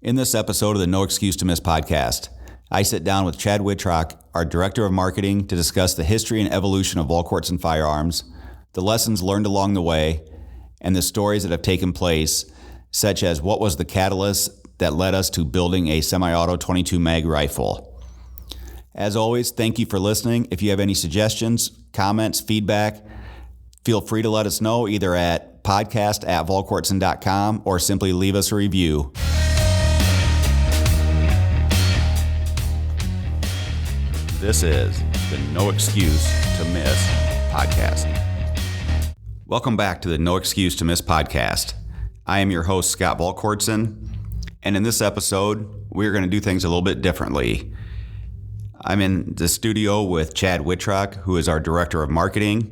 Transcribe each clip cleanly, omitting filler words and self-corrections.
In this episode of the No Excuse to Miss podcast, I sit down with Chad Wittrock, our Director of Marketing, to discuss the history and evolution of Volquartsen Firearms, the lessons learned along the way, and the stories that have taken place, such as what was the catalyst that led us to building a semi-auto 22 mag rifle. As always, thank you for listening. If you have any suggestions, comments, feedback, feel free to let us know either at podcast@volquartsen.com or simply leave us a review. This is the No Excuse to Miss podcast. Welcome back to the No Excuse to Miss podcast. I am your host, Scott Volquartsen, and in this episode, we're going to do things a little bit differently. I'm in the studio with Chad Wittrock, who is our Director of Marketing,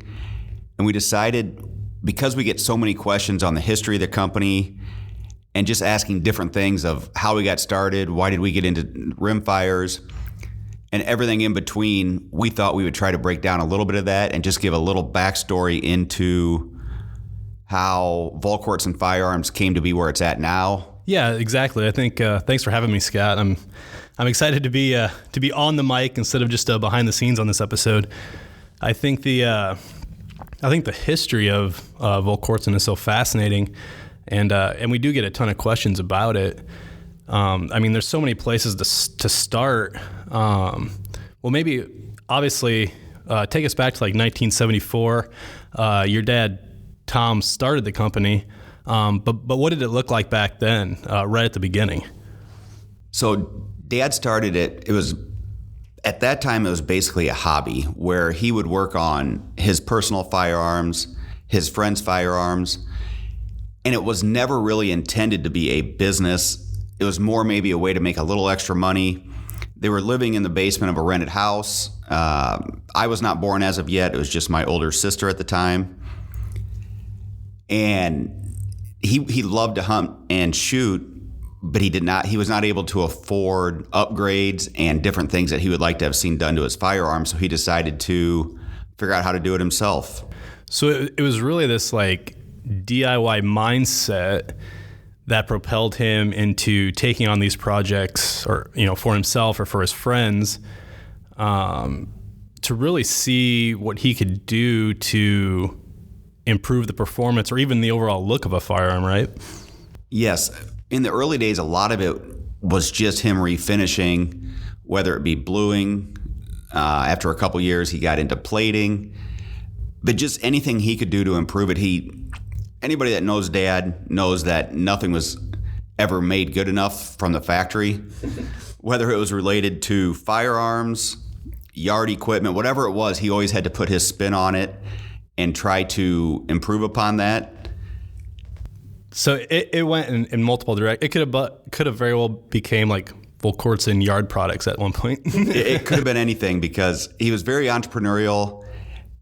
and we decided, because we get so many questions on the history of the company and just asking different things of how we got started, why did we get into rimfires, and everything in between, we thought we would try to break down a little bit of that and just give a little backstory into how Volquartsen Firearms came to be where it's at now. Yeah, exactly. I think thanks for having me, Scott. I'm excited to be on the mic instead of just behind the scenes on this episode. I think the history of Volquartsen is so fascinating, and we do get a ton of questions about it. There's so many places to start. Maybe obviously take us back to like 1974. Your dad Tom started the company, but what did it look like back then, right at the beginning? So Dad started it. It was at that time it was basically a hobby where he would work on his personal firearms, his friends' firearms, and it was never really intended to be a business. It was more maybe a way to make a little extra money. They were living in the basement of a rented house. I was not born as of yet. It was just my older sister at the time. And he loved to hunt and shoot, but he was not able to afford upgrades and different things that he would like to have seen done to his firearms. So he decided to figure out how to do it himself. So it was really this like DIY mindset that propelled him into taking on these projects, or for himself or for his friends, to really see what he could do to improve the performance or even the overall look of a firearm, right? Yes. In the early days, a lot of it was just him refinishing, whether it be bluing. After a couple years, he got into plating, but just anything he could do to improve it. Anybody that knows Dad knows that nothing was ever made good enough from the factory, whether it was related to firearms, yard equipment, whatever it was, he always had to put his spin on it and try to improve upon that. So it went in multiple directions. It could have very well became like Volquartsen yard products at one point. It could have been anything because he was very entrepreneurial.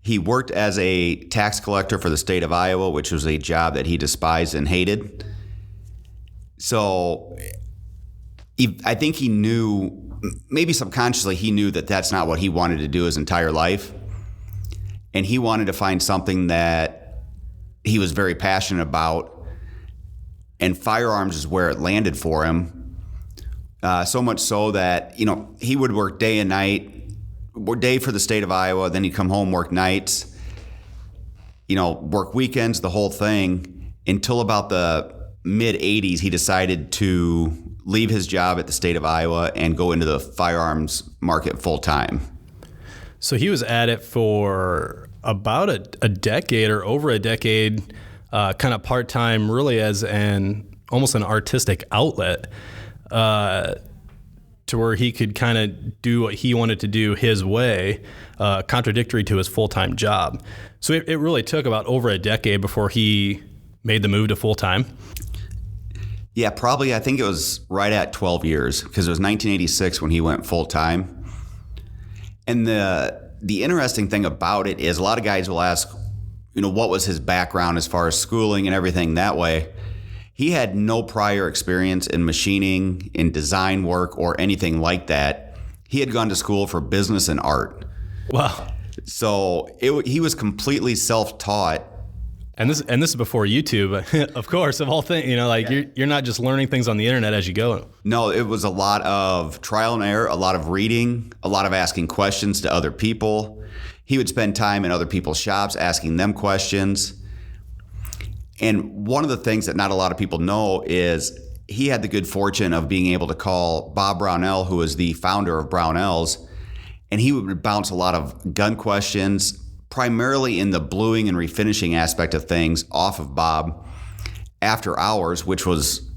He worked as a tax collector for the state of Iowa, which was a job that he despised and hated. So I think he knew, maybe subconsciously, he knew that that's not what he wanted to do his entire life. And he wanted to find something that he was very passionate about. And firearms is where it landed for him. So much so that, he would work day and night. Day for the state of Iowa, then he'd come home, work nights, work weekends, the whole thing, until about the mid-'80s, he decided to leave his job at the state of Iowa and go into the firearms market full-time. So he was at it for about a decade or over a decade, kind of part-time, really as almost an artistic outlet, to where he could kind of do what he wanted to do his way, contradictory to his full-time job. So it really took about over a decade before he made the move to full-time. Yeah, probably. I think it was right at 12 years because it was 1986 when he went full-time. And the interesting thing about it is a lot of guys will ask, what was his background as far as schooling and everything that way. He had no prior experience in machining, in design work, or anything like that. He had gone to school for business and art. Wow. So he was completely self-taught. And this is before YouTube, of course, of all things. You're not just learning things on the internet as you go. No, it was a lot of trial and error, a lot of reading, a lot of asking questions to other people. He would spend time in other people's shops asking them questions. And one of the things that not a lot of people know is he had the good fortune of being able to call Bob Brownell, who is the founder of Brownells, and he would bounce a lot of gun questions, primarily in the bluing and refinishing aspect of things, off of Bob after hours, which was,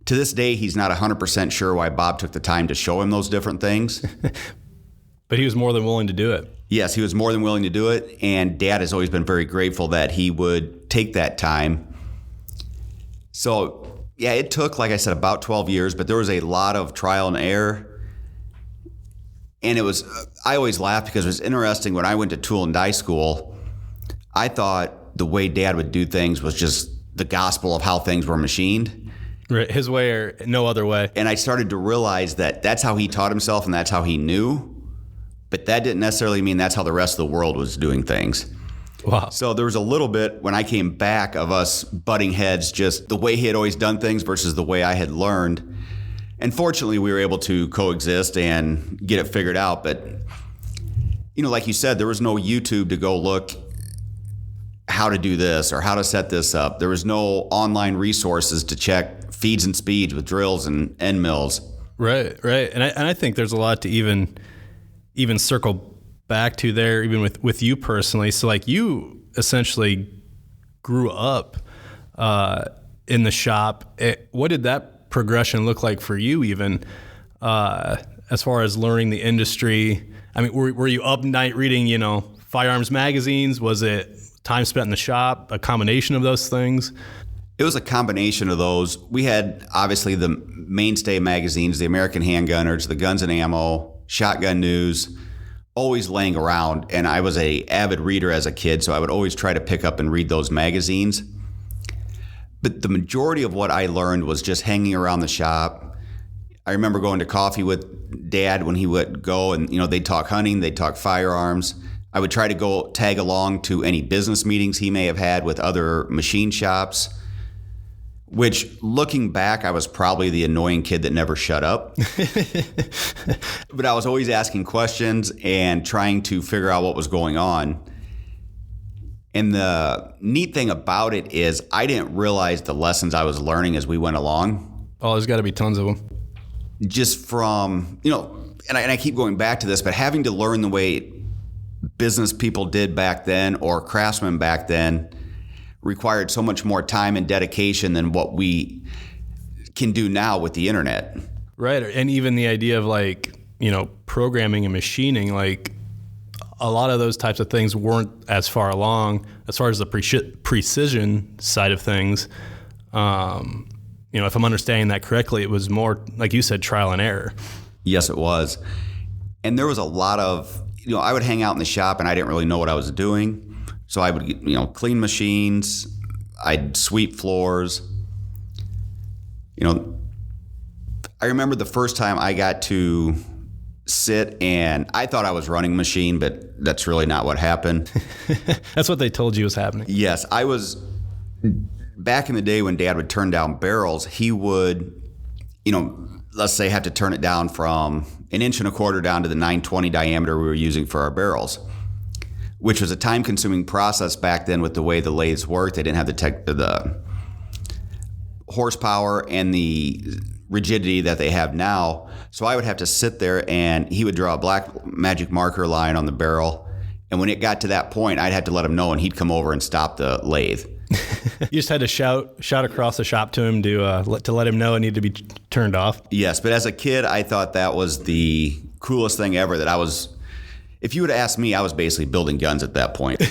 to this day, he's not 100% sure why Bob took the time to show him those different things. But he was more than willing to do it. Yes, he was more than willing to do it, and Dad has always been very grateful that he would take that time. So, yeah, it took, like I said, about 12 years, but there was a lot of trial and error. And I always laugh because it was interesting when I went to tool and die school, I thought the way Dad would do things was just the gospel of how things were machined. Right, his way or no other way. And I started to realize that that's how he taught himself and that's how he knew. But that didn't necessarily mean that's how the rest of the world was doing things. Wow. So there was a little bit when I came back of us butting heads, just the way he had always done things versus the way I had learned. And fortunately, we were able to coexist and get it figured out. But, like you said, there was no YouTube to go look how to do this or how to set this up. There was no online resources to check feeds and speeds with drills and end mills. Right. And I think there's a lot to even circle back to there, even with you personally. So like you essentially grew up in the shop. What did that progression look like for you, even as far as learning the industry? I mean, were you up night reading, firearms magazines? Was it time spent in the shop, a combination of those things? It was a combination of those. We had obviously the mainstay magazines, the American Handgunners, the Guns and Ammo, Shotgun News, always laying around. And I was an avid reader as a kid, so I would always try to pick up and read those magazines. But the majority of what I learned was just hanging around the shop. I remember going to coffee with Dad when he would go and, they'd talk hunting, they'd talk firearms. I would try to go tag along to any business meetings he may have had with other machine shops, which looking back, I was probably the annoying kid that never shut up. But I was always asking questions and trying to figure out what was going on. And the neat thing about it is I didn't realize the lessons I was learning as we went along. Oh, there's got to be tons of them. Just from, and I keep going back to this, but having to learn the way business people did back then or craftsmen back then required so much more time and dedication than what we can do now with the internet. Right. And even the idea of programming and machining, a lot of those types of things weren't as far along as far as the precision side of things. If I'm understanding that correctly, it was more, like you said, trial and error. Yes, it was. And there was a lot of, I would hang out in the shop and I didn't really know what I was doing. So I would, clean machines. I'd sweep floors. I remember the first time I got to sit and I thought I was running a machine, but that's really not what happened. That's what they told you was happening. Yes, I was, back in the day when Dad would turn down barrels, he would, let's say have to turn it down from 1.25 inches down to the 920 diameter we were using for our barrels, which was a time-consuming process back then with the way the lathes worked. They didn't have the horsepower and the rigidity that they have now. So I would have to sit there and he would draw a black magic marker line on the barrel. And when it got to that point, I'd have to let him know and he'd come over and stop the lathe. You just had to shout across the shop to him to let him know it needed to be turned off. Yes, but as a kid, I thought that was the coolest thing ever. If you would have asked me, I was basically building guns at that point.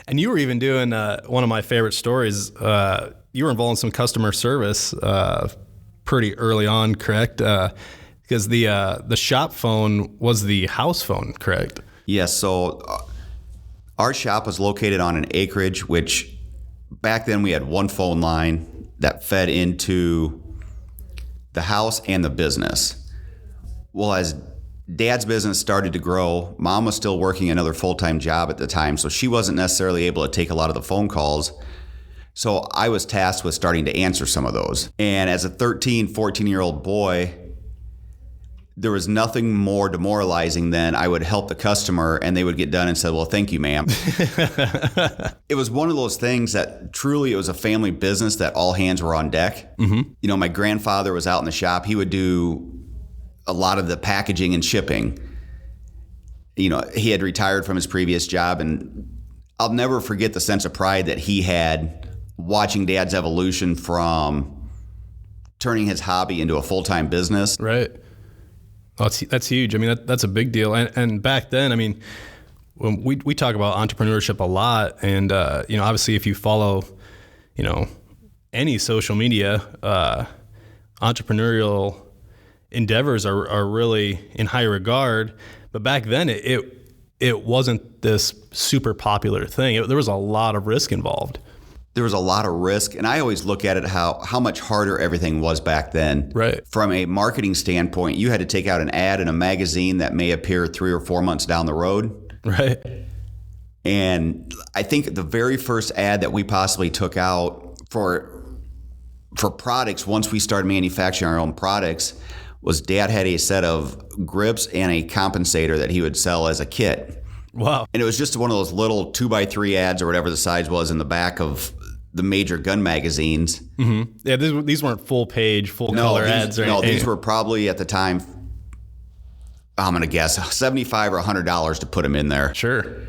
And you were even doing one of my favorite stories. You were involved in some customer service pretty early on, correct? Because the shop phone was the house phone, correct? Yes. So our shop was located on an acreage, which back then we had one phone line that fed into the house and the business. Well, as Dad's business started to grow, Mom was still working another full-time job at the time, so she wasn't necessarily able to take a lot of the phone calls. So I was tasked with starting to answer some of those. And as a 13, 14-year-old boy, there was nothing more demoralizing than I would help the customer and they would get done and said, well, thank you, ma'am. It was one of those things that truly it was a family business that all hands were on deck. Mm-hmm. You know, my grandfather was out in the shop. He would do a lot of the packaging and shipping. You know, he had retired from his previous job, and I'll never forget the sense of pride that he had watching Dad's evolution from turning his hobby into a full-time business. Right. Well, that's huge. I mean, that's a big deal. And back then, I mean, when we talk about entrepreneurship a lot, and you know, obviously, if you follow, you know, any social media, entrepreneurial endeavors are really in high regard. But back then, it wasn't this super popular thing. There was a lot of risk involved. There was a lot of risk, and I always look at it how much harder everything was back then. Right. From a marketing standpoint, you had to take out an ad in a magazine that may appear 3 or 4 months down the road. Right. And I think the very first ad that we possibly took out for products, once we started manufacturing our own products, was Dad had a set of grips and a compensator that he would sell as a kit. Wow. And it was just one of those little 2x3 ads or whatever the size was in the back of the major gun magazines. Mm-hmm. Yeah, these weren't full page, full color ads. No, these were probably at the time, I'm going to guess, $75 or $100 to put them in there. Sure.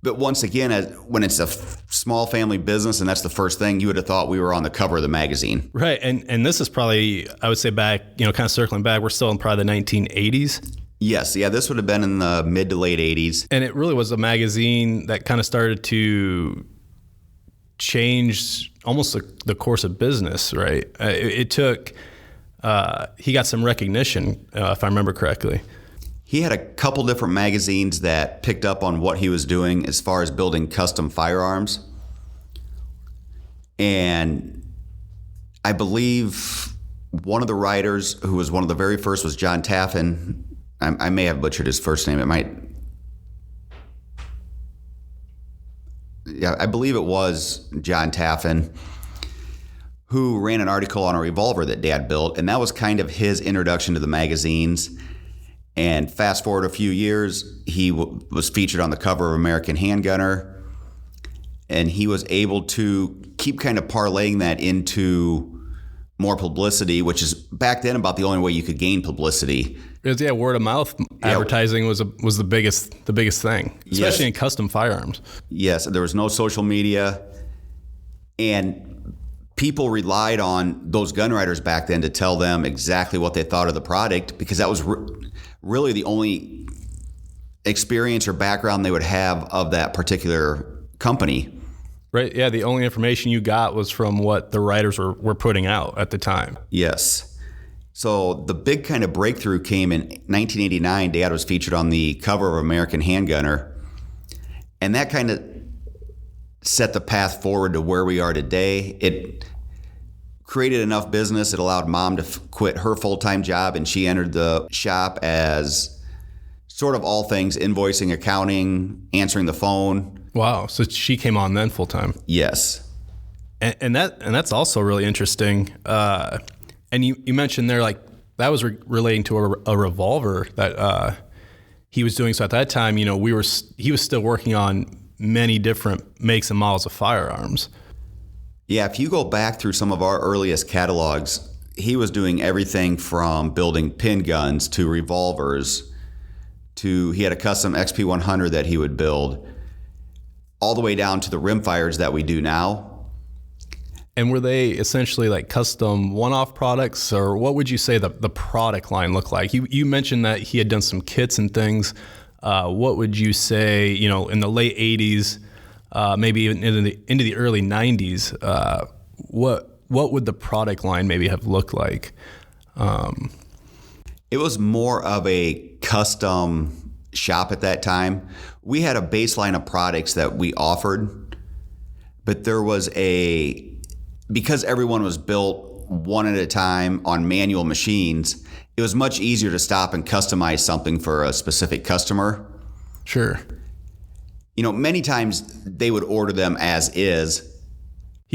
But once again, when it's a small family business and that's the first thing, you would have thought we were on the cover of the magazine. Right. And this is probably, I would say back, you know, kind of circling back, we're still in probably the 1980s. Yes. Yeah, this would have been in the mid to late 80s. And it really was a magazine that kind of started to change almost the course of business, right? It took, he got some recognition, if I remember correctly. He had a couple different magazines that picked up on what he was doing as far as building custom firearms. And I believe one of the writers, who was one of the very first, was John Taffin. I may have butchered his first name. It might. Yeah, I believe it was John Taffin, who ran an article on a revolver that Dad built. And that was kind of his introduction to the magazines. And fast forward a few years, he was featured on the cover of American Handgunner. And he was able to keep kind of parlaying that into more publicity, which is back then about the only way you could gain publicity. Because word of mouth advertising was the biggest thing, especially in custom firearms. Yes, there was no social media, and people relied on those gun writers back then to tell them exactly what they thought of the product, because that was really the only experience or background they would have of that particular company. Right. Yeah. The only information you got was from what the writers were putting out at the time. Yes. So the big kind of breakthrough came in 1989. Dad was featured on the cover of American Handgunner. And that kind of set the path forward to where we are today. It created enough business. It allowed Mom to quit her full-time job, and she entered the shop as sort of all things invoicing, accounting, answering the phone. Wow. So she came on then full-time. Yes. And that's also really interesting. And you mentioned there, like, that was relating to a revolver that he was doing. So at that time, you know, he was still working on many different makes and models of firearms. Yeah, if you go back through some of our earliest catalogs, he was doing everything from building pin guns to revolvers to, he had a custom XP100 that he would build, all the way down to the rimfires that we do now. And were they essentially like custom one-off products, or what would you say the product line looked like? You mentioned that he had done some kits and things. What would you say, you know, in the late 80s, maybe even into the early 90s, what would the product line maybe have looked like? It was more of a custom shop at that time. We had a baseline of products that we offered, but there was because everyone was built one at a time on manual machines, it was much easier to stop and customize something for a specific customer. Sure. You know, many times they would order them as is,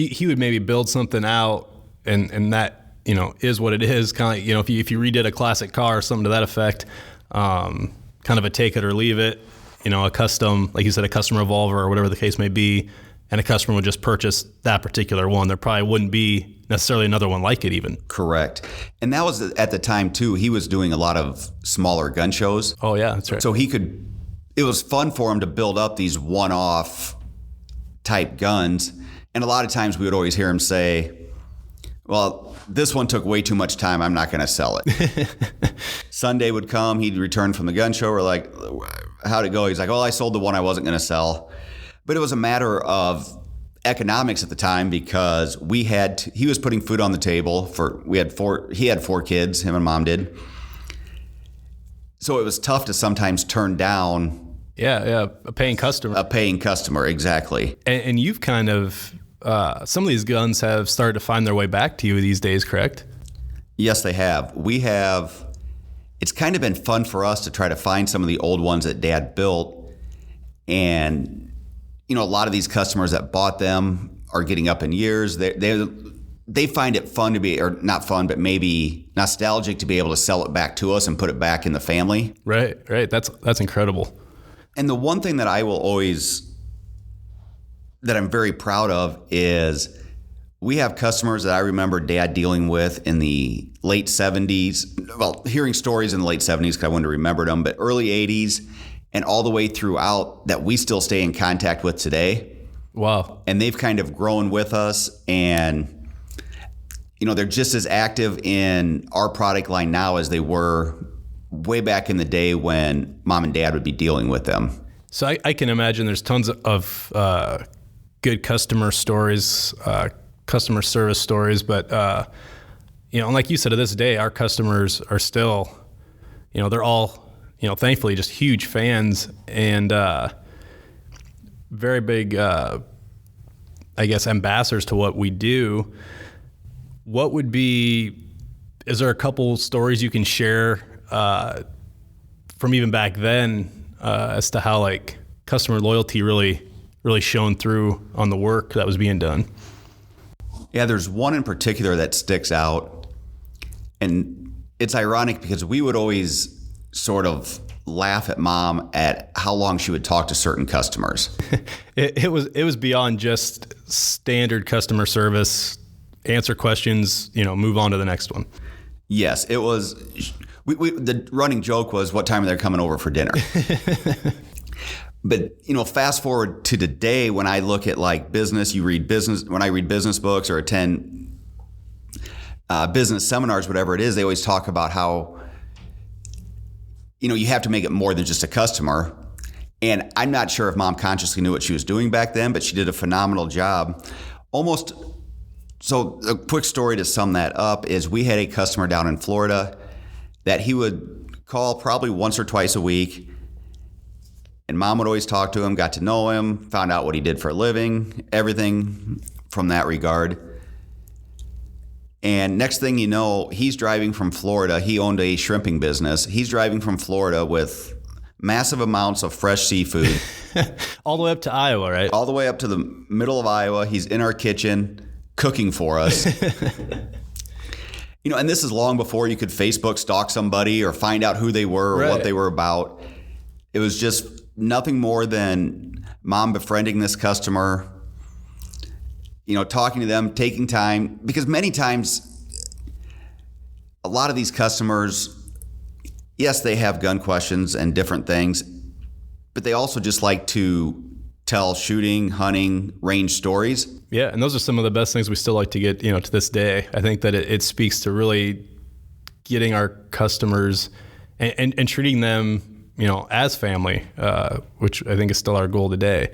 he would maybe build something out and that, is what it is. Kind of, if you redid a classic car or something to that effect, kind of a take it or leave it, a custom, like you said, a custom revolver or whatever the case may be, and a customer would just purchase that particular one. There probably wouldn't be necessarily another one like it even. Correct. And that was at the time too, he was doing a lot of smaller gun shows. Oh yeah, that's right. So it was fun for him to build up these one-off type guns. And a lot of times we would always hear him say, well, this one took way too much time. I'm not going to sell it. Sunday would come. He'd return from the gun show. We're like, how'd it go? He's like, oh, I sold the one I wasn't going to sell. But it was a matter of economics at the time because he was putting food on the table he had 4 kids, him and mom did. So it was tough to sometimes turn down. Yeah, a paying customer. A paying customer, exactly. And you've kind of, some of these guns have started to find their way back to you these days, correct? Yes, they have. It's kind of been fun for us to try to find some of the old ones that Dad built. And, a lot of these customers that bought them are getting up in years. They find it fun to be, or not fun, but maybe nostalgic to be able to sell it back to us and put it back in the family. Right. That's incredible. And the one thing that that I'm very proud of is we have customers that I remember Dad dealing with in the late 70s. Well, hearing stories in the late 70s because I wouldn't have remembered them, but early 80s and all the way throughout that we still stay in contact with today. Wow. And they've kind of grown with us and they're just as active in our product line now as they were way back in the day when Mom and Dad would be dealing with them. So I can imagine there's tons of good customer stories, customer service stories, but and like you said, to this day, our customers are still, they're all, thankfully just huge fans and very big, ambassadors to what we do. What would is there a couple stories you can share from even back then as to how like customer loyalty really shone through on the work that was being done? Yeah, there's one in particular that sticks out. And it's ironic because we would always sort of laugh at Mom at how long she would talk to certain customers. It was beyond just standard customer service, answer questions, move on to the next one. Yes, it was. The running joke was, what time are they coming over for dinner? But, fast forward to today when I look at like business, when I read business books or attend business seminars, whatever it is, they always talk about how, you have to make it more than just a customer. And I'm not sure if Mom consciously knew what she was doing back then, but she did a phenomenal job. So a quick story to sum that up is we had a customer down in Florida that he would call probably once or twice a week. And Mom would always talk to him, got to know him, found out what he did for a living, everything from that regard. And next thing you know, he's driving from Florida. He owned a shrimping business. He's driving from Florida with massive amounts of fresh seafood. All the way up to Iowa, right? All the way up to the middle of Iowa. He's in our kitchen cooking for us. And this is long before you could Facebook stalk somebody or find out who they were or what they were about. It was just nothing more than Mom befriending this customer, talking to them, taking time, because many times a lot of these customers, yes, they have gun questions and different things, but they also just like to tell shooting, hunting, range stories. Yeah, and those are some of the best things we still like to get, to this day. I think that it speaks to really getting our customers and treating them, as family, which I think is still our goal today.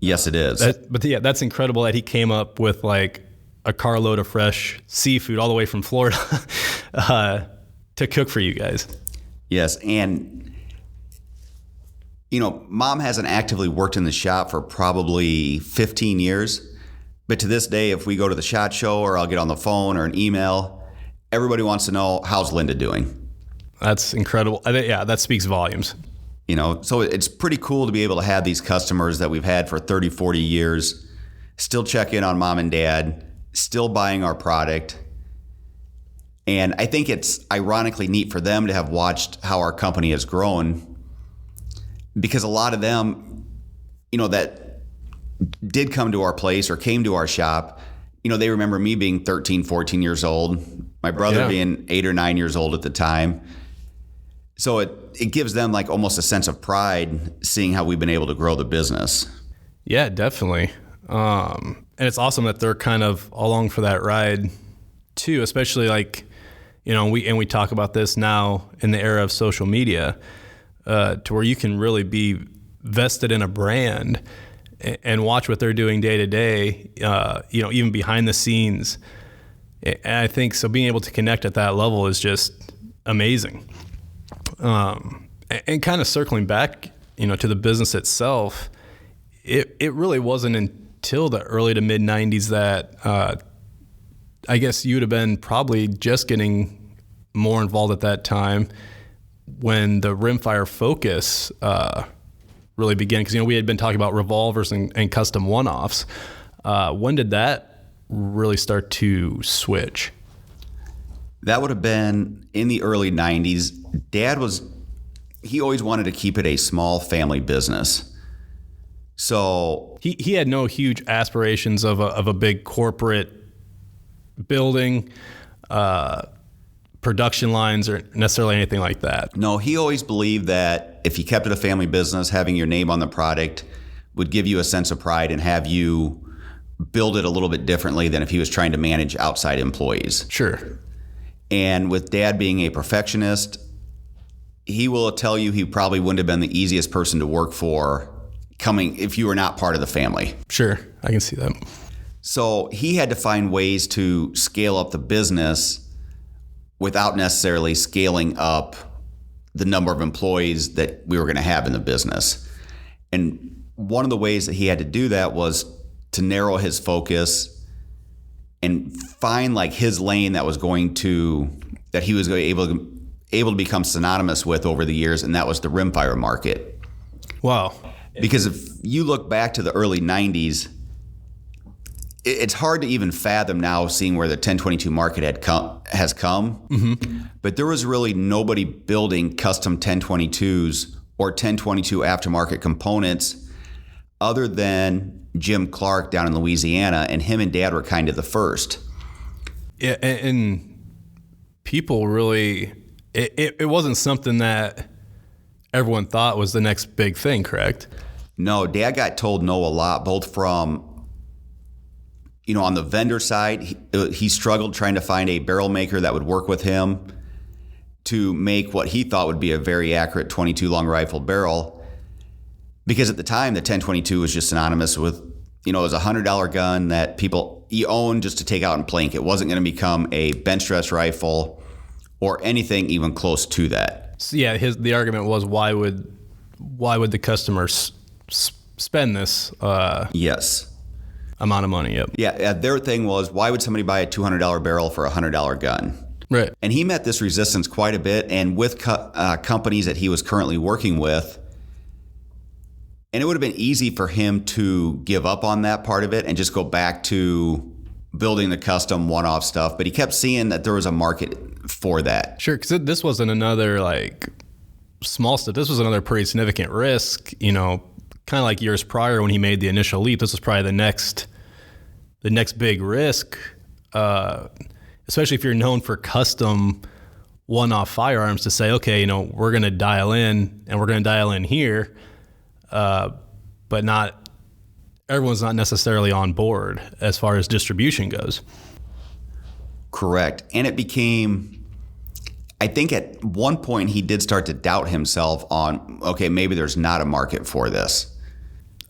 Yes, it is. That's incredible that he came up with like a carload of fresh seafood all the way from Florida to cook for you guys. Yes, and Mom hasn't actively worked in the shop for probably 15 years. But to this day, if we go to the SHOT Show or I'll get on the phone or an email, everybody wants to know, how's Linda doing? That's incredible. That speaks volumes. So it's pretty cool to be able to have these customers that we've had for 30, 40 years still check in on mom and dad, still buying our product. And I think it's ironically neat for them to have watched how our company has grown, because a lot of them, that did come to our place or came to our shop, they remember me being 13, 14 years old, my brother being 8 or 9 years old at the time. So it gives them like almost a sense of pride seeing how we've been able to grow the business. Yeah, definitely. And it's awesome that they're kind of along for that ride too, especially like, we talk about this now in the era of social media, to where you can really be vested in a brand and watch what they're doing day to day, even behind the scenes. And I think so being able to connect at that level is just amazing. And kind of circling back, to the business itself, it really wasn't until the early to mid 90s that, I guess you'd have been probably just getting more involved at that time when the rimfire focus, really began, because we had been talking about revolvers and custom one-offs. When did that really start to switch? That would have been in the early 90s. Dad he always wanted to keep it a small family business. So he had no huge aspirations of a big corporate building, production lines, or necessarily anything like that. No, he always believed that if you kept it a family business, having your name on the product would give you a sense of pride and have you build it a little bit differently than if he was trying to manage outside employees. Sure. And with Dad being a perfectionist, he will tell you he probably wouldn't have been the easiest person to work for if you were not part of the family. Sure, I can see that. So he had to find ways to scale up the business without necessarily scaling up the number of employees that we were going to have in the business. And one of the ways that he had to do that was to narrow his focus and find like his lane that he was able to become synonymous with over the years, and that was the rimfire market. Wow. Because if you look back to the early 90s, it's hard to even fathom now, seeing where the 1022 market has come. Mm-hmm. But there was really nobody building custom 1022s or 1022 aftermarket components other than Jim Clark down in Louisiana, and him and Dad were kind of the first. Yeah, and people really, it wasn't something that everyone thought was the next big thing, correct? No, Dad got told no a lot, both from, on the vendor side, he struggled trying to find a barrel maker that would work with him to make what he thought would be a very accurate 22 long rifle barrel. Because at the time, the 1022 was just synonymous with, it was a $100 gun that you owned just to take out and plink. It wasn't going to become a bench stress rifle or anything even close to that. So yeah, the argument was, why would the customers spend this yes amount of money? Yep. Yeah, their thing was, why would somebody buy a $200 barrel for a $100 gun? Right. And he met this resistance quite a bit, and with companies that he was currently working with. And it would have been easy for him to give up on that part of it and just go back to building the custom one-off stuff. But he kept seeing that there was a market for that. Sure, because this wasn't another small step. This was another pretty significant risk, kind of like years prior when he made the initial leap. This was probably the next big risk, especially if you're known for custom one-off firearms, to say, okay, we're going to dial in, and we're going to dial in here. But everyone's not necessarily on board as far as distribution goes. Correct. And it became, I think at one point he did start to doubt himself on, okay, maybe there's not a market for this.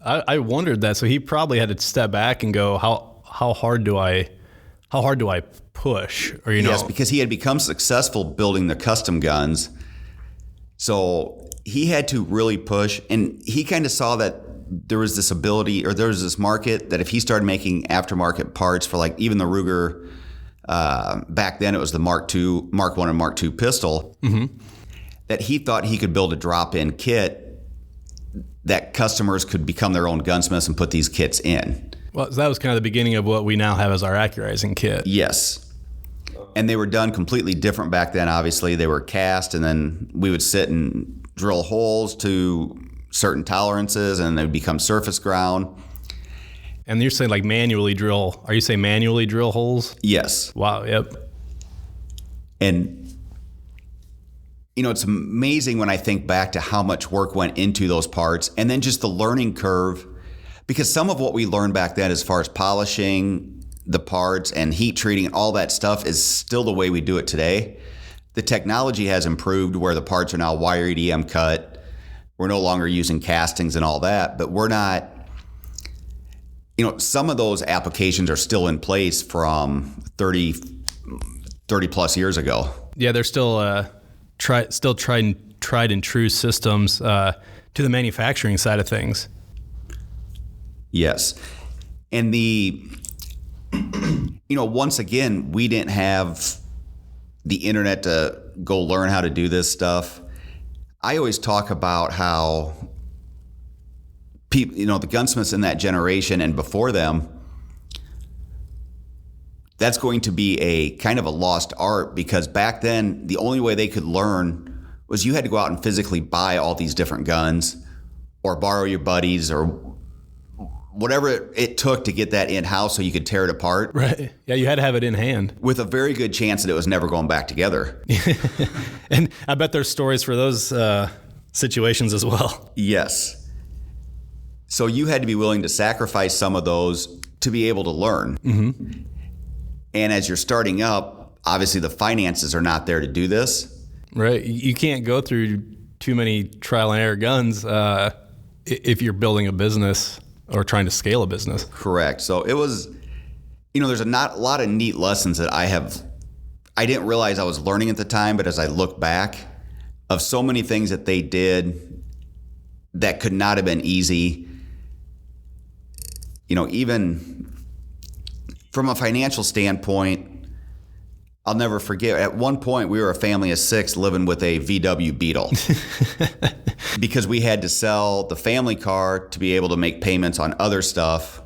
I wondered that. So he probably had to step back and go, how hard do I push? Or, Yes, because he had become successful building the custom guns. So he had to really push, and he kind of saw that there was this ability, or there was this market, that if he started making aftermarket parts for even the Ruger, back then it was the Mark I and Mark II pistol, mm-hmm. that he thought he could build a drop-in kit that customers could become their own gunsmiths and put these kits in. Well, so that was kind of the beginning of what we now have as our accurizing kit. Yes. And they were done completely different back then. Obviously, they were cast, and then we would sit and drill holes to certain tolerances, and they'd become surface ground. And you're saying like manually drill. Are you saying manually drill holes? Yes. Wow, yep. And, it's amazing when I think back to how much work went into those parts, and then just the learning curve, because some of what we learned back then as far as polishing the parts and heat treating and all that stuff is still the way we do it today. The technology has improved where the parts are now wire EDM cut. We're no longer using castings and all that, but we're not, some of those applications are still in place from 30 plus years ago. Yeah, they're still tried and true systems to the manufacturing side of things. Yes. And once again, we didn't have the internet to go learn how to do this stuff. I always talk about how people, the gunsmiths in that generation and before them, that's going to be a kind of a lost art, because back then, the only way they could learn was you had to go out and physically buy all these different guns or borrow your buddies or whatever it took to get that in-house so you could tear it apart. Right. Yeah, you had to have it in hand. With a very good chance that it was never going back together. And I bet there's stories for those situations as well. Yes. So you had to be willing to sacrifice some of those to be able to learn. Mm-hmm. And as you're starting up, obviously the finances are not there to do this. Right. You can't go through too many trial and error guns if you're building a business or trying to scale a business. Correct. So it was, there's a lot of neat lessons that I didn't realize I was learning at the time, but as I look back, of so many things that they did that could not have been easy, even from a financial standpoint, I'll never forget, at one point we were a family of 6 living with a VW Beetle. Because we had to sell the family car to be able to make payments on other stuff.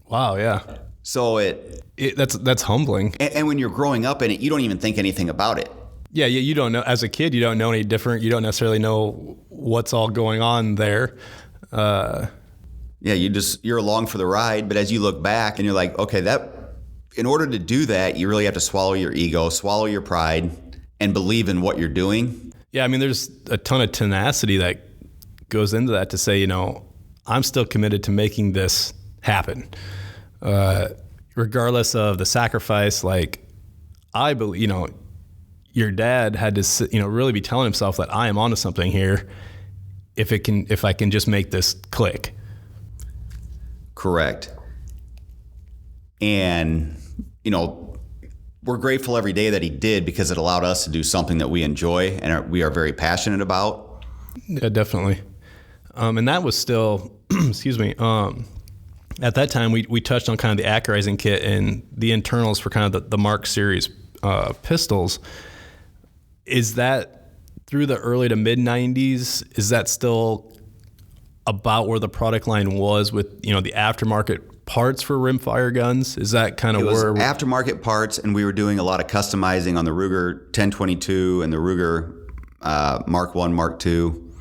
Wow, yeah. So that's humbling. And when you're growing up in it, you don't even think anything about it. Yeah, you don't know. As a kid, you don't know any different. You don't necessarily know what's all going on there. Yeah, you're along for the ride. But as you look back and you're like, okay, in order to do that, you really have to swallow your ego, swallow your pride, and believe in what you're doing. Yeah, I mean, there's a ton of tenacity that goes into that to say, I'm still committed to making this happen. Regardless of the sacrifice, like, I believe, your dad had to, really be telling himself that I am onto something here if I can just make this click. Correct. And, we're grateful every day that he did, because it allowed us to do something that we enjoy and we are very passionate about. Yeah, definitely. And that was still, excuse me, at that time we touched on kind of the accurizing kit and the internals for kind of the Mark series pistols. Is that through the early to mid 90s? Is that still about where the product line was with, the aftermarket parts for rimfire guns? Is that kind of where aftermarket parts, and we were doing a lot of customizing on the Ruger 1022 and the Ruger Mark 1, Mark 2.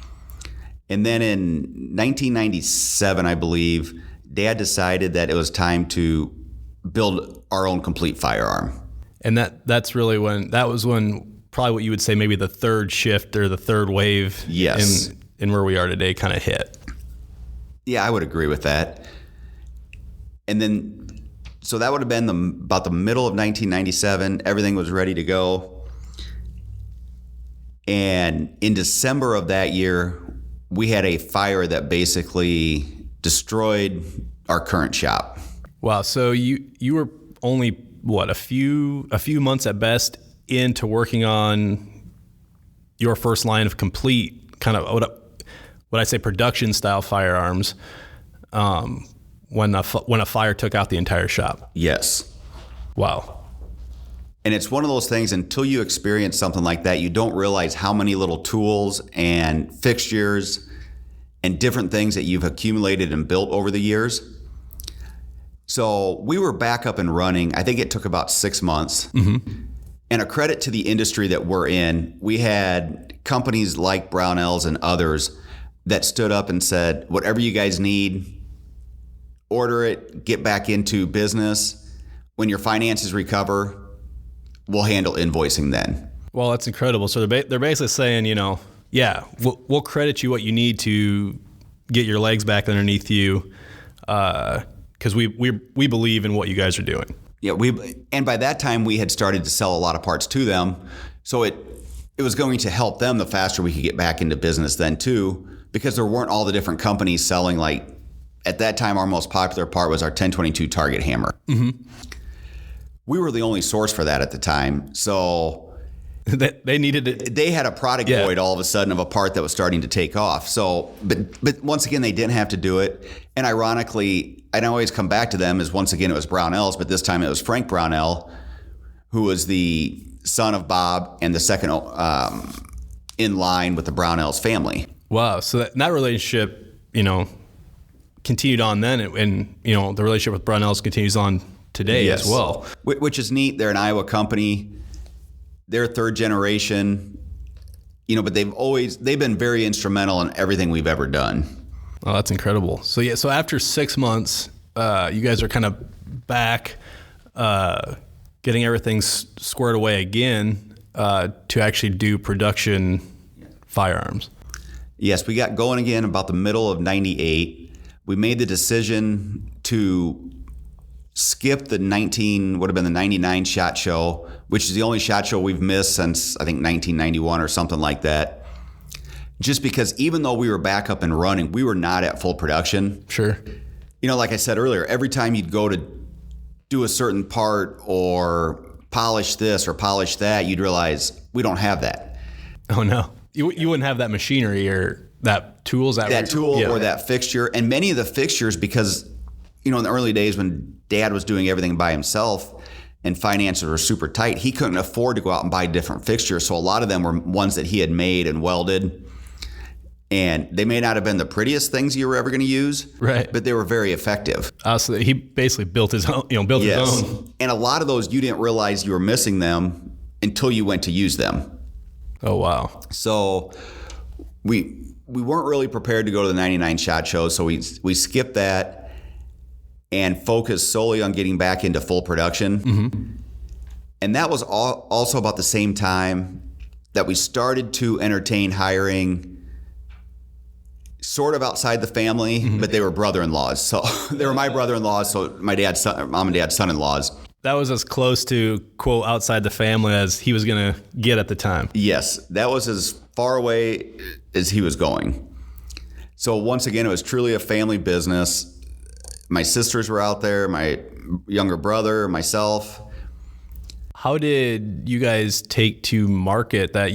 And then in 1997, I believe, Dad decided that it was time to build our own complete firearm. And that was when probably what you would say maybe the third shift or the third wave. Yes. in where we are today kind of hit. Yeah, I would agree with that. And then, so that would have been about the middle of 1997. Everything was ready to go. And in December of that year, we had a fire that basically destroyed our current shop. Wow. So you were only, a few months at best into working on your first line of complete kind of what I say production style firearms. When a fire took out the entire shop. Yes. Wow. And it's one of those things, until you experience something like that, you don't realize how many little tools and fixtures and different things that you've accumulated and built over the years. So we were back up and running. I think it took about 6 months. And a credit to the industry that we're in, we had companies like Brownells and others that stood up and said, whatever you guys need, order it, get back into business. When your finances recover, we'll handle invoicing then. Well, that's incredible. So they're basically saying, yeah, we'll credit you what you need to get your legs back underneath you, because we believe in what you guys are doing. Yeah, and by that time we had started to sell a lot of parts to them, so it was going to help them the faster we could get back into business then too, because there weren't all the different companies selling. Like at that time, our most popular part was our 1022 target hammer. We were the only source for that at the time, so they needed it. They had a product void all of a sudden of a part that was starting to take off. So, but once again, they didn't have to do it. And ironically, I'd always come back to them as once again it was Brownells, but this time it was Frank Brownell, who was the son of Bob and the second in line with the Brownells family. Wow. So that relationship, continued on then, and the relationship with Brownells continues on today as well. Which is neat. They're an Iowa company. They're third generation, but they've been very instrumental in everything we've ever done. Oh, that's incredible. So so after 6 months, you guys are kind of back, getting everything squared away again, to actually do production firearms. Yes, we got going again about the middle of '98. We made the decision to skip the 99 SHOT Show, which is the only SHOT Show we've missed since I think 1991 or something like that. Just because even though we were back up and running, we were not at full production. Sure. Like I said earlier, every time you'd go to do a certain part or polish this or polish that, you'd realize we don't have that. Oh no. You wouldn't have that machinery or that tools. That tool or that fixture. And many of the fixtures, because in the early days when Dad was doing everything by himself and finances were super tight, he couldn't afford to go out and buy different fixtures. So a lot of them were ones that he had made and welded. And they may not have been the prettiest things you were ever going to use, right? But they were very effective. So he basically built his own, his own. And a lot of those, you didn't realize you were missing them until you went to use them. Oh, wow. So we weren't really prepared to go to the 99 SHOT Show, so we skipped that and focused solely on getting back into full production. And that was also about the same time that we started to entertain hiring sort of outside the family, but they were brother-in-laws. So they were my brother-in-laws, so mom and dad's son-in-laws. That was as close to, quote, outside the family as he was going to get at the time. Yes, that was as far away as he was going. So once again, it was truly a family business. My sisters were out there, my younger brother, myself. How did you guys take to market that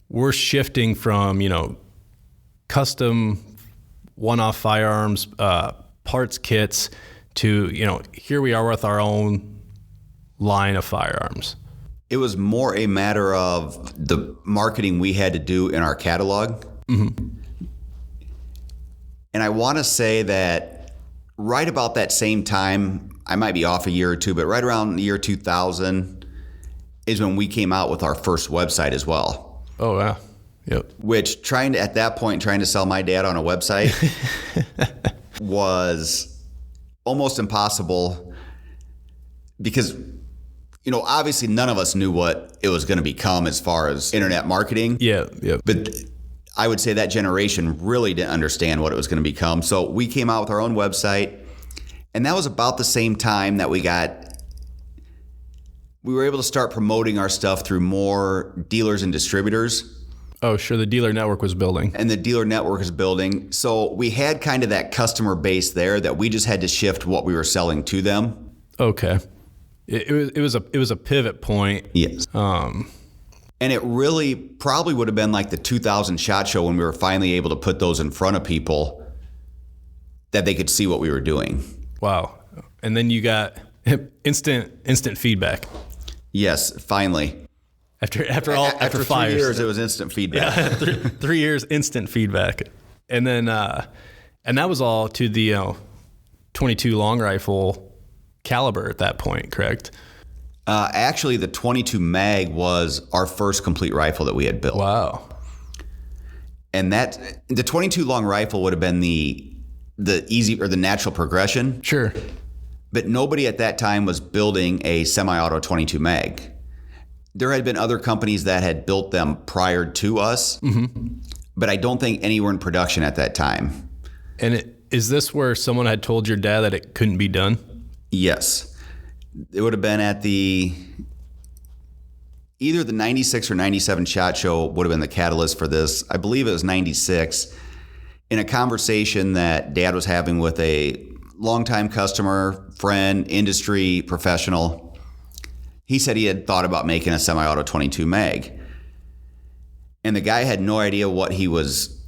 we're shifting from, custom one-off firearms, parts kits to, here we are with our own line of firearms? It was more a matter of the marketing we had to do in our catalog. And I want to say that right about that same time, I might be off a year or two, but right around the year 2000 is when we came out with our first website as well. Oh, yeah. Yep. Which at that point, trying to sell my dad on a website was almost impossible because, obviously none of us knew what it was going to become as far as internet marketing. Yeah. But I would say that generation really didn't understand what it was going to become. So we came out with our own website, and that was about the same time that we were able to start promoting our stuff through more dealers and distributors. Oh, sure. The dealer network was building. And the dealer network is building. So we had kind of that customer base there that we just had to shift what we were selling to them. Okay. It was a pivot point. Yes. And it really probably would have been like the 2000 SHOT Show when we were finally able to put those in front of people that they could see what we were doing. Wow. And then you got instant feedback. Yes, finally. After 5 3 years, it was instant feedback. Yeah, 3 years, instant feedback, and then and that was all to the .22 long rifle caliber at that point, correct? Actually, the 22 mag was our first complete rifle that we had built. Wow. And the 22 long rifle would have been the easy or the natural progression. Sure. But nobody at that time was building a semi-auto 22 mag. There had been other companies that had built them prior to us, but I don't think any were in production at that time. And is this where someone had told your dad that it couldn't be done? Yes. It would have been at either the 96 or 97 SHOT Show would have been the catalyst for this. I believe it was 96. In a conversation that Dad was having with a longtime customer, friend, industry professional, he said he had thought about making a semi-auto 22 mag. And the guy had no idea what he was...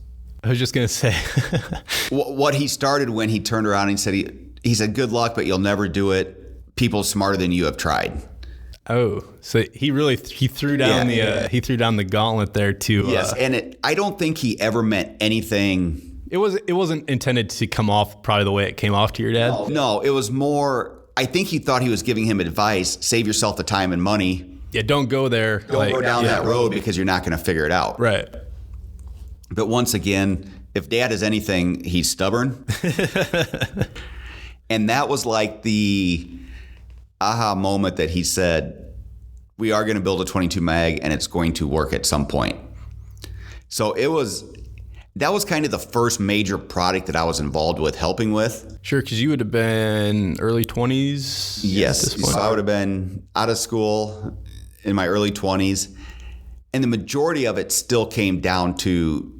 I was just going to say... what he started when he turned around and said, he said, good luck, but you'll never do it. People smarter than you have tried. Oh, so he threw down he threw down the gauntlet there too. Yes, and I don't think he ever meant anything. It wasn't intended to come off probably the way it came off to your dad. No, it was more. I think he thought he was giving him advice: save yourself the time and money. Yeah, don't go there. Don't go down that road because you're not going to figure it out. Right. But once again, if Dad is anything, he's stubborn. And that was like the aha moment that he said, we are going to build a 22 mag and it's going to work at some point. So that was kind of the first major product that I was involved with helping with. Sure, because you would have been early 20s? Yes. At this point. So I would have been out of school in my early 20s. And the majority of it still came down to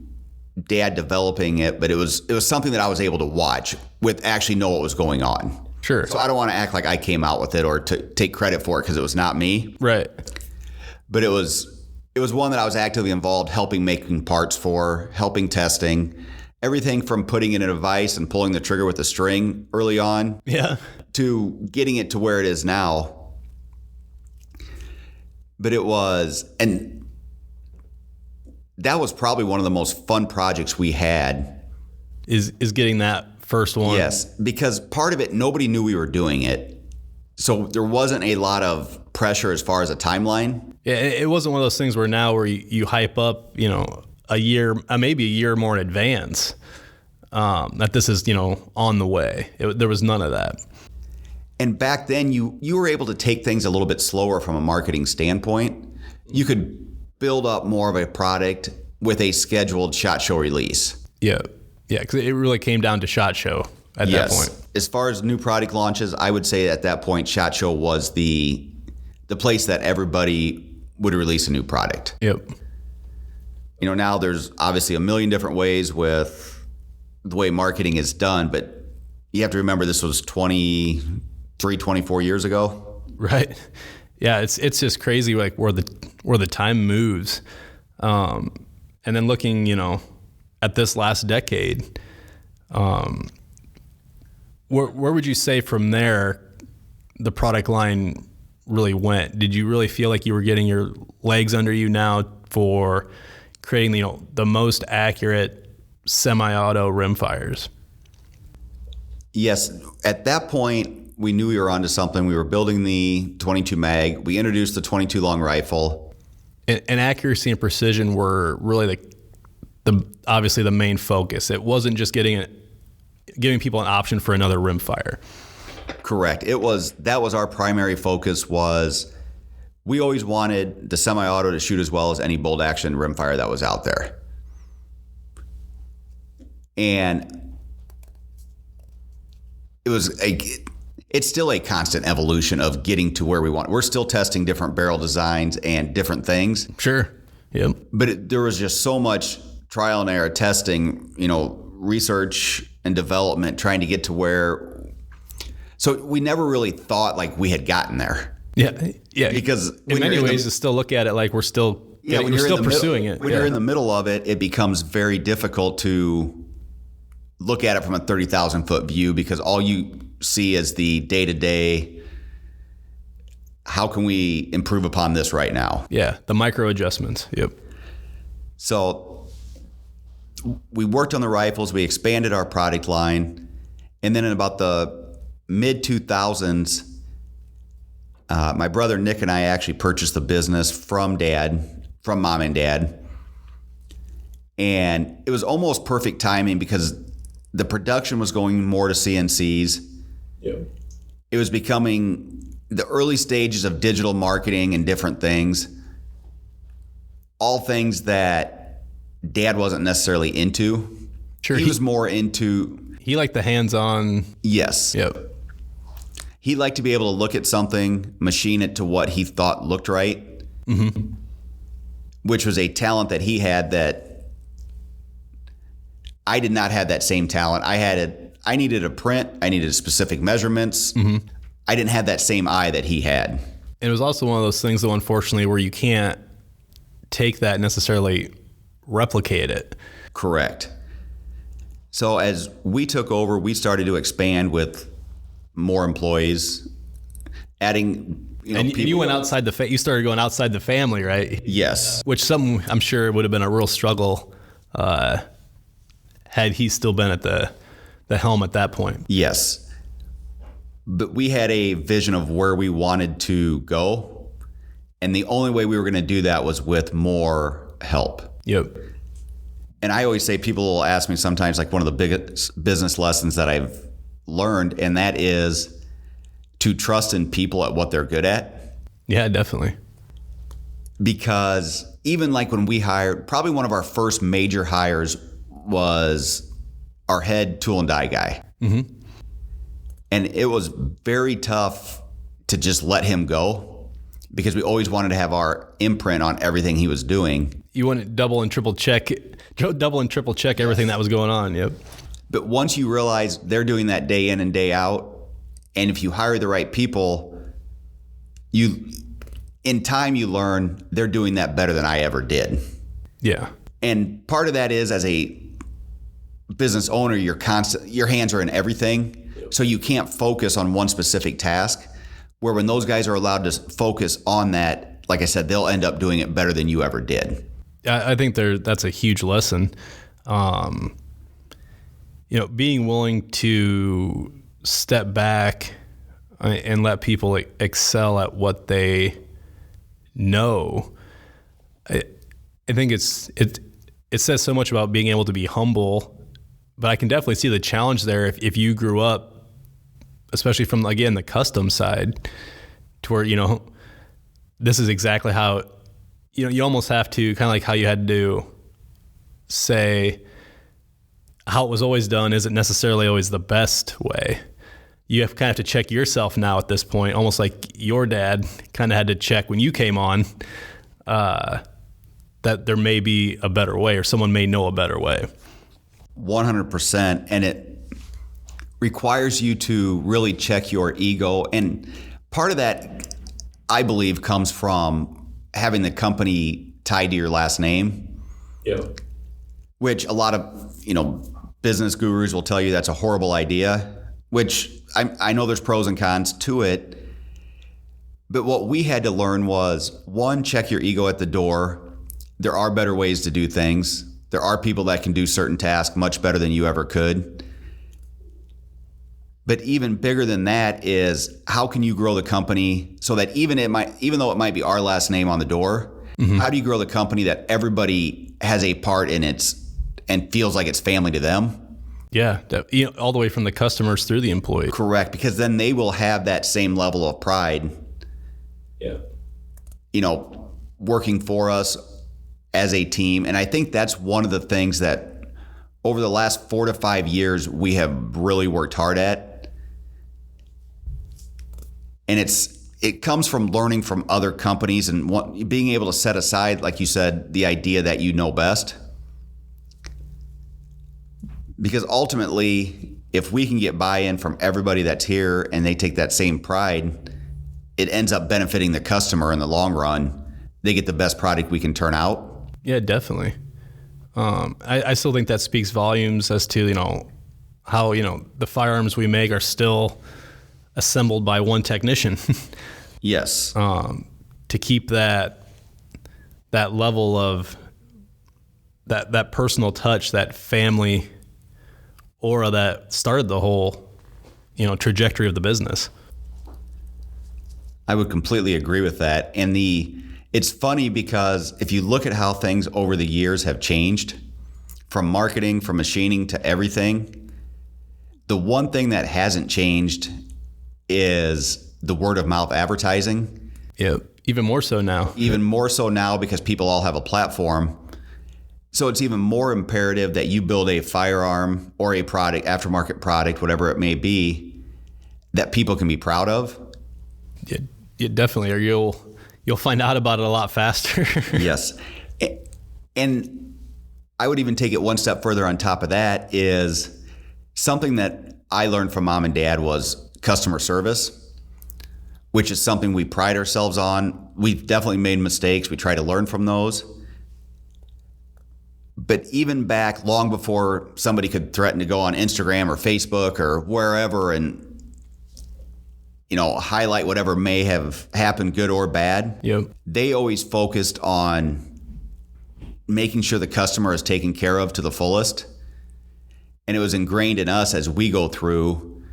Dad developing it, but it was something that I was able to watch with actually know what was going on. Sure. So I don't want to act like I came out with it or to take credit for it because it was not me. Right. But it was one that I was actively involved, helping making parts for, helping testing, everything from putting it in a vise and pulling the trigger with the string early on, to getting it to where it is now. But that was probably one of the most fun projects we had. Is getting that first one. Yes, because part of it, nobody knew we were doing it. So there wasn't a lot of pressure as far as a timeline. Yeah, it wasn't one of those things where you hype up, a year, maybe a year more in advance, that this is, on the way. There was none of that. And back then you were able to take things a little bit slower from a marketing standpoint. You could build up more of a product with a scheduled SHOT Show release. Yeah. Yeah, because it really came down to SHOT Show at that point. As far as new product launches, I would say at that point, SHOT Show was the place that everybody would release a new product. Yep. Now there's obviously a million different ways with the way marketing is done, but you have to remember this was 23, 24 years ago. Right. Yeah, it's just crazy like where the time moves. And then looking, at this last decade, where would you say from there the product line really went? Did you really feel like you were getting your legs under you now for creating the most accurate semi-auto rimfires? Yes, at that point we knew we were onto something. We were building the 22 mag. We introduced the 22 long rifle. And accuracy and precision were really obviously the main focus. It wasn't just giving people an option for another rimfire. Correct. That was our primary focus. Was we always wanted the semi-auto to shoot as well as any bolt action rimfire that was out there. And it's still a constant evolution of getting to where we want. We're still testing different barrel designs and different things. Sure. Yep. But there was just so much trial and error testing, research and development, trying to get to where. So we never really thought like we had gotten there. Yeah. Yeah. Because in many ways, to still look at it like we're still pursuing it. When you're in the middle of it, it becomes very difficult to look at it from a 30,000 foot view because all you see is the day-to-day, how can we improve upon this right now? Yeah, the micro adjustments. Yep. So we worked on the rifles, we expanded our product line, And then in about the mid 2000s, my brother Nick and I actually purchased the business from mom and dad. And it was almost perfect timing because the production was going more to CNCs. Yep. It was becoming the early stages of digital marketing and different things. All things that Dad wasn't necessarily into. Sure. He was more into... He liked the hands-on. Yes. Yep. He liked to be able to look at something, machine it to what he thought looked right, which was a talent that he had that I did not have that same talent. I needed a print. I needed specific measurements. I didn't have that same eye that he had. And it was also one of those things, though, unfortunately, where you can't take that and necessarily replicate it. Correct. So as we took over, we started to expand with more employees, adding, And people. you went outside you started going outside the family, right? Yes. Which some, I'm sure, would have been a real struggle had he still been at the helm at that point. Yes. But we had a vision of where we wanted to go. And the only way we were going to do that was with more help. Yep. And I always say, people will ask me sometimes, like, one of the biggest business lessons that I've learned, and that is to trust in people at what they're good at. Yeah, definitely. Because even like when we hired, probably one of our first major hires was our head tool and die guy. And it was very tough to just let him go because we always wanted to have our imprint on everything he was doing. You want to double and triple check everything that was going on. Yep. But once you realize they're doing that day in and day out, and if you hire the right people, in time you learn they're doing that better than I ever did. Yeah. And part of that is, as a business owner, your hands are in everything. So you can't focus on one specific task, where when those guys are allowed to focus on that, like I said, they'll end up doing it better than you ever did. I think that's a huge lesson. Being willing to step back and let people excel at what they know. I think it says so much about being able to be humble, but I can definitely see the challenge there if you grew up, especially from, again, the custom side, to where, this is exactly how, you almost have to, kind of like how you had to say how it was always done isn't necessarily always the best way. You have kind of to check yourself now at this point, almost like your dad kind of had to check when you came on, that there may be a better way, or someone may know a better way. 100%. And it requires you to really check your ego. And part of that, I believe, comes from having the company tied to your last name. Yeah. Which a lot of, business gurus will tell you that's a horrible idea, which I know there's pros and cons to it. But what we had to learn was, one, check your ego at the door. There are better ways to do things. There are people that can do certain tasks much better than you ever could. But even bigger than that is, how can you grow the company so that even though it might be our last name on the door, how do you grow the company that everybody has a part in it and feels like it's family to them? Yeah, all the way from the customers through the employee. Correct, because then they will have that same level of pride. Yeah. Working for us as a team. And I think that's one of the things that over the last 4 to 5 years we have really worked hard at. And it comes from learning from other companies and being able to set aside, like you said, the idea that you know best. Because ultimately, if we can get buy-in from everybody that's here and they take that same pride, it ends up benefiting the customer in the long run. They get the best product we can turn out. Yeah, definitely. I still think that speaks volumes as to, how, the firearms we make are still assembled by one technician. Yes. To keep that level of that personal touch, that family aura that started the whole trajectory of the business. I would completely agree with that. And it's funny because if you look at how things over the years have changed, from marketing, from machining to everything, the one thing that hasn't changed is the word of mouth advertising. Yeah, even more so now. Even more so now because people all have a platform. So it's even more imperative that you build a firearm or a product, aftermarket product, whatever it may be, that people can be proud of. Yeah, definitely. Or you'll find out about it a lot faster. Yes. And I would even take it one step further on top of that is something that I learned from mom and dad was customer service, which is something we pride ourselves on. We've definitely made mistakes. We try to learn from those. But even back long before somebody could threaten to go on Instagram or Facebook or wherever and highlight whatever may have happened, good or bad. Yep. They always focused on making sure the customer is taken care of to the fullest. And it was ingrained in us as we go through.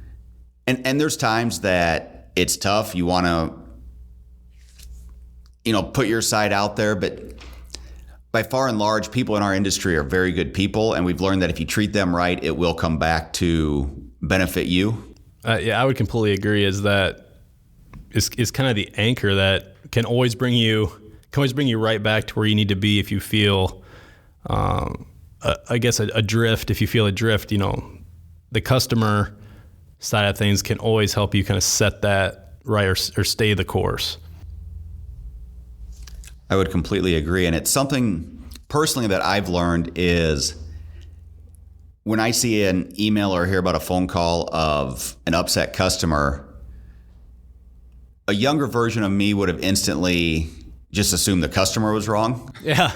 And there's times that it's tough. You want to, put your side out there. But by far and large, people in our industry are very good people. And we've learned that if you treat them right, it will come back to benefit you. Yeah, I would completely agree. Is kind of the anchor that can always bring you right back to where you need to be if you feel, adrift. If you feel adrift, the customer side of things can always help you kind of set that right or stay the course. I would completely agree, and it's something personally that I've learned is, when I see an email or hear about a phone call of an upset customer, a younger version of me would have instantly just assumed the customer was wrong. Yeah.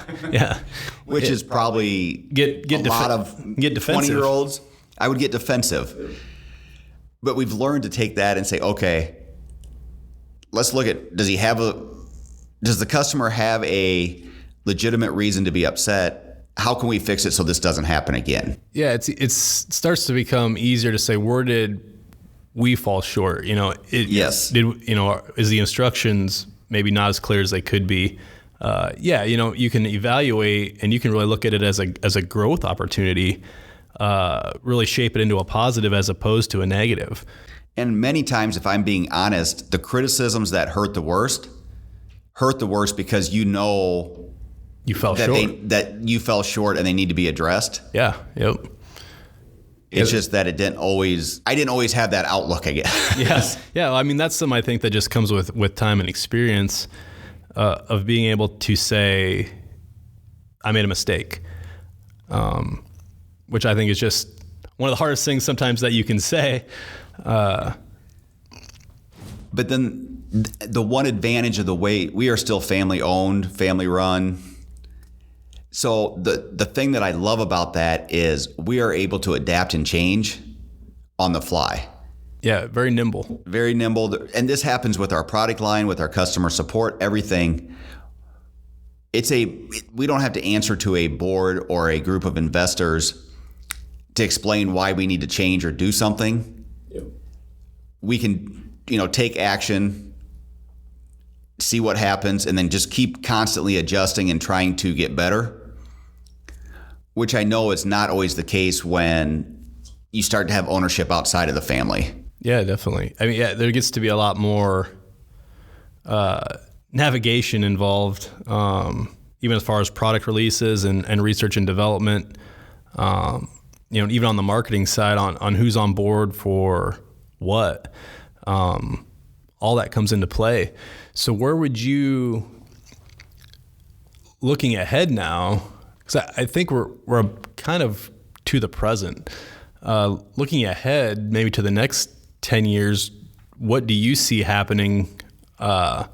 Which is probably get a lot of 20-year-olds. I would get defensive. But we've learned to take that and say, okay, let's look at, does the customer have a legitimate reason to be upset? How can we fix it so this doesn't happen again? Yeah, it starts to become easier to say, where did we fall short? Yes. Is the instructions maybe not as clear as they could be? You can evaluate and you can really look at it as a growth opportunity, really shape it into a positive as opposed to a negative. And many times, if I'm being honest, the criticisms that hurt the worst because you fell short. That you fell short and they need to be addressed. Yeah. Yep. It's just that I didn't always have that outlook, I guess. Yes. Yeah. I mean, that's something I think that just comes with time and experience of being able to say, I made a mistake, which I think is just one of the hardest things sometimes that you can say. But then the one advantage of the way we are still family owned, family run. So the thing that I love about that is we are able to adapt and change on the fly. Yeah, very nimble. Very nimble. And this happens with our product line, with our customer support, everything. We don't have to answer to a board or a group of investors to explain why we need to change or do something. Yep. We can, take action, see what happens, and then just keep constantly adjusting and trying to get better, which I know is not always the case when you start to have ownership outside of the family. Yeah, definitely. I mean, there gets to be a lot more navigation involved, even as far as product releases and research and development, even on the marketing side on who's on board for what. All that comes into play. So where would you, looking ahead now, because I think we're kind of to the present, looking ahead maybe to the next 10 years, what do you see happening for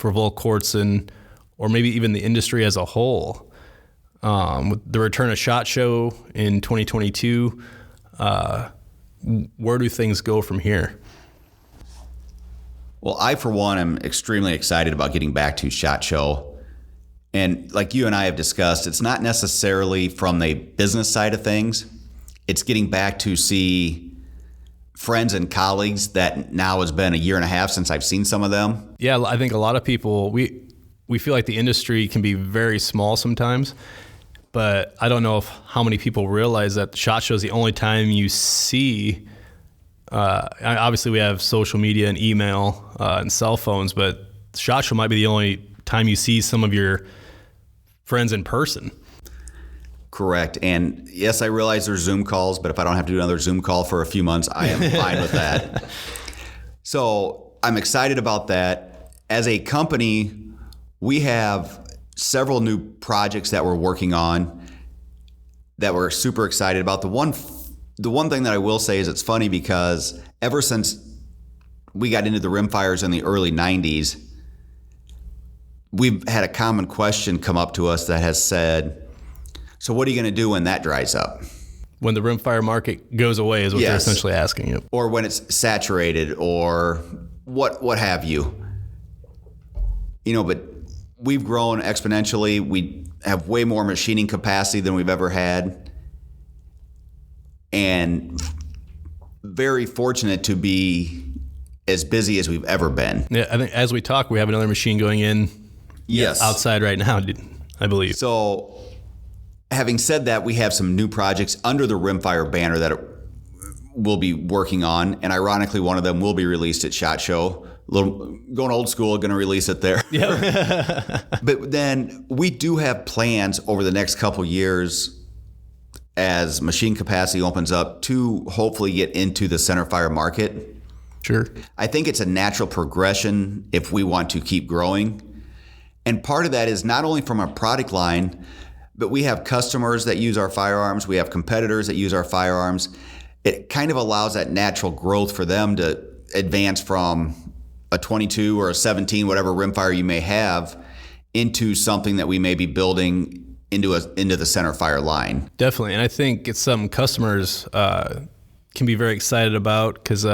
Volquartsen or maybe even the industry as a whole? With the return of SHOT Show in 2022, where do things go from here? Well, I, for one, am extremely excited about getting back to SHOT Show. And like you and I have discussed, it's not necessarily from the business side of things. It's getting back to see friends and colleagues that now has been a year and a half since I've seen some of them. Yeah, I think a lot of people, we feel like the industry can be very small sometimes, but I don't know how many people realize that the SHOT Show is the only time you see, obviously we have social media and email and cell phones, but the SHOT Show might be the only time you see some of your friends in person. Correct. And yes, I realize there's Zoom calls, but if I don't have to do another Zoom call for a few months, I am fine with that. So I'm excited about that. As a company, we have several new projects that we're working on that we're super excited about. The one thing that I will say is it's funny because ever since we got into the rimfires in the early 90s, we've had a common question come up to us that has said, so what are you going to do when that dries up? When the rimfire market goes away is what they're essentially asking you. Or when it's saturated or what have you. But we've grown exponentially. We have way more machining capacity than we've ever had. And very fortunate to be as busy as we've ever been. Yeah, I think as we talk, we have another machine going in outside right now, I believe. So having said that, we have some new projects under the Rimfire banner that we'll be working on. And ironically, one of them will be released at SHOT Show. Going old school, going to release it there. Yeah. But then we do have plans over the next couple years as machine capacity opens up to hopefully get into the centerfire market. Sure. I think it's a natural progression if we want to keep growing. And part of that is not only from our product line, but we have customers that use our firearms. We have competitors that use our firearms. It kind of allows that natural growth for them to advance from a 22 or a 17, whatever rimfire you may have, into something that we may be building into the centerfire line. Definitely. And I think it's something customers can be very excited about because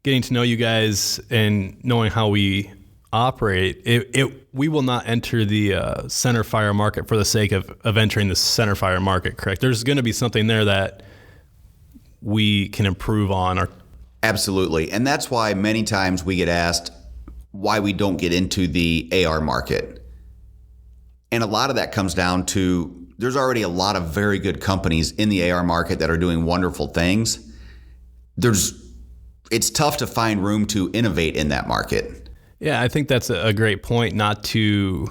getting to know you guys and knowing how we operate, we will not enter the centerfire market for the sake of entering the centerfire market, correct? There's going to be something there that we can improve on. Absolutely. And that's why many times we get asked why we don't get into the AR market. And a lot of that comes down to there's already a lot of very good companies in the AR market that are doing wonderful things. It's tough to find room to innovate in that market. Yeah, I think that's a great point, not to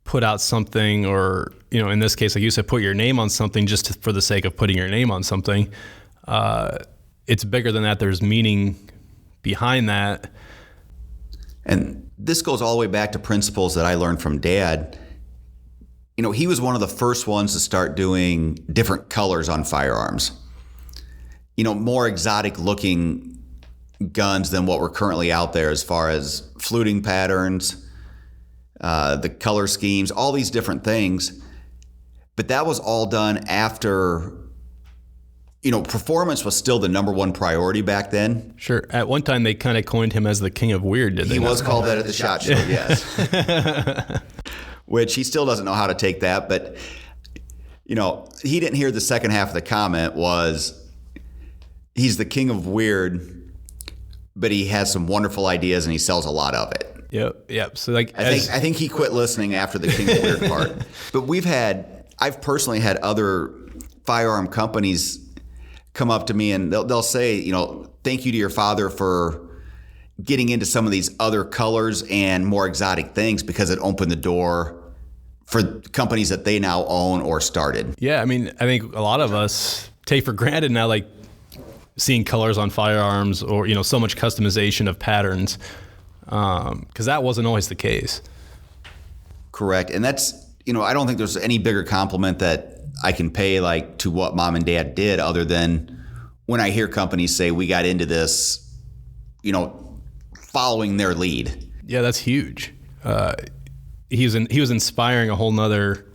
put out something or, in this case, like you said, put your name on something just for the sake of putting your name on something. It's bigger than that. There's meaning behind that. And this goes all the way back to principles that I learned from Dad. He was one of the first ones to start doing different colors on firearms. More exotic looking guns than what were currently out there as far as fluting patterns, the color schemes, all these different things. But that was all done after, performance was still the number one priority back then. Sure. At one time, they kind of coined him as the king of weird, did they? He was called that at the SHOT Show, yes. Which he still doesn't know how to take that. But, he didn't hear the second half of the comment was he's the king of weird, but he has some wonderful ideas and he sells a lot of it. Yep. So I think he quit listening after the king of weird part. But I've personally had other firearm companies come up to me and they'll say, thank you to your father for getting into some of these other colors and more exotic things because it opened the door for companies that they now own or started. Yeah, I think a lot of us take for granted now, like seeing colors on firearms or, so much customization of patterns, because that wasn't always the case. Correct. And that's, I don't think there's any bigger compliment that I can pay to what Mom and Dad did other than when I hear companies say we got into this, following their lead. Yeah, that's huge. He was inspiring a whole nother,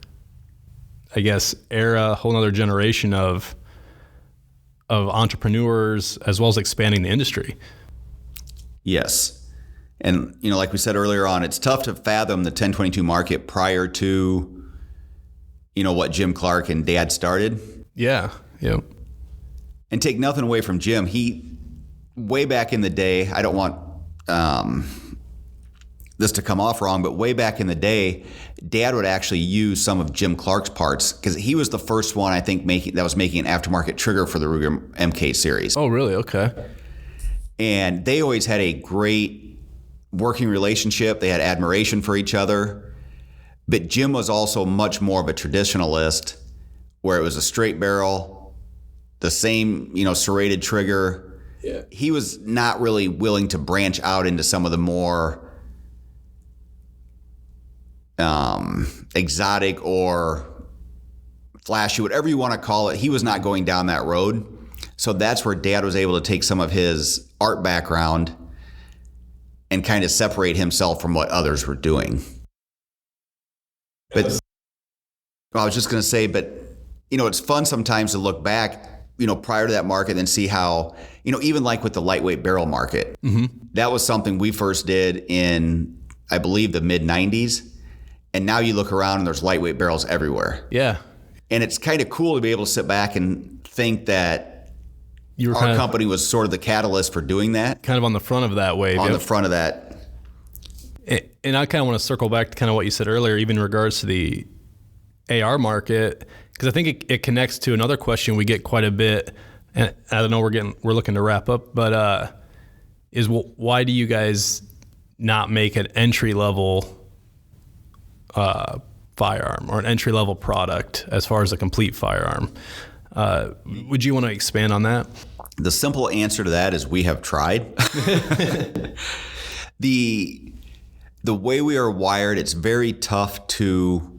era, a whole nother generation of entrepreneurs as well as expanding the industry. Yes. And, like we said earlier on, it's tough to fathom the 1022 market prior to, what Jim Clark and Dad started. Yeah. Yep. And take nothing away from Jim. He, way back in the day, I don't want this to come off wrong, but way back in the day, Dad would actually use some of Jim Clark's parts because he was the first one, I think, that was making an aftermarket trigger for the Ruger MK series. Oh, really? Okay. And they always had a great working relationship. They had admiration for each other. But Jim was also much more of a traditionalist, where it was a straight barrel, the same, serrated trigger. Yeah. He was not really willing to branch out into some of the more exotic or flashy, whatever you want to call it. He was not going down that road. So that's where Dad was able to take some of his art background and kind of separate himself from what others were doing. But I was just going to say, but it's fun sometimes to look back, prior to that market and see how, even like with the lightweight barrel market, that was something we first did in, I believe, the mid 90s. And now you look around and there's lightweight barrels everywhere. Yeah. And it's kind of cool to be able to sit back and think that You were our company was sort of the catalyst for doing that. kind of on the front of that wave. On the front of that. And I kind of want to circle back to kind of what you said earlier, even in regards to the AR market, because I think it connects to another question we get quite a bit. And I don't know, we're looking to wrap up, but is why do you guys not make an entry level firearm or an entry level product as far as a complete firearm? Would you want to expand on that? The simple answer to that is we have tried. The way we are wired, it's very tough to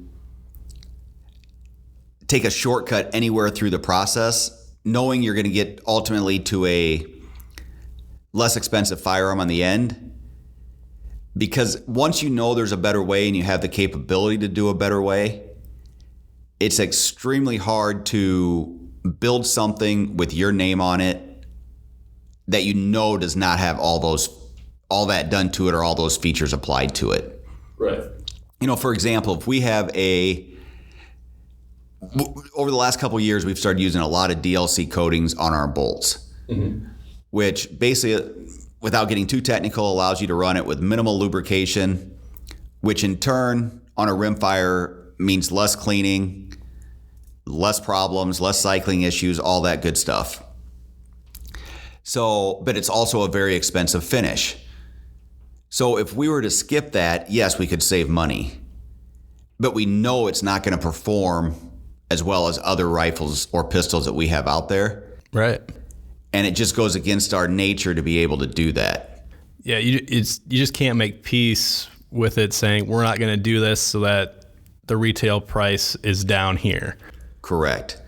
take a shortcut anywhere through the process, knowing you're going to get ultimately to a less expensive firearm on the end. Because once you know there's a better way and you have the capability to do a better way, it's extremely hard to build something with your name on it that does not have all that done to it or all those features applied to it. Right. For example, if we have over the last couple of years, we've started using a lot of DLC coatings on our bolts, which basically, without getting too technical, allows you to run it with minimal lubrication, which in turn on a rimfire means less cleaning, less problems, less cycling issues, all that good stuff. So, but it's also a very expensive finish. So if we were to skip that, yes, we could save money, but we know it's not going to perform as well as other rifles or pistols that we have out there. Right. And it just goes against our nature to be able to do that. Yeah, you just can't make peace with it saying we're not going to do this so that the retail price is down here. Correct.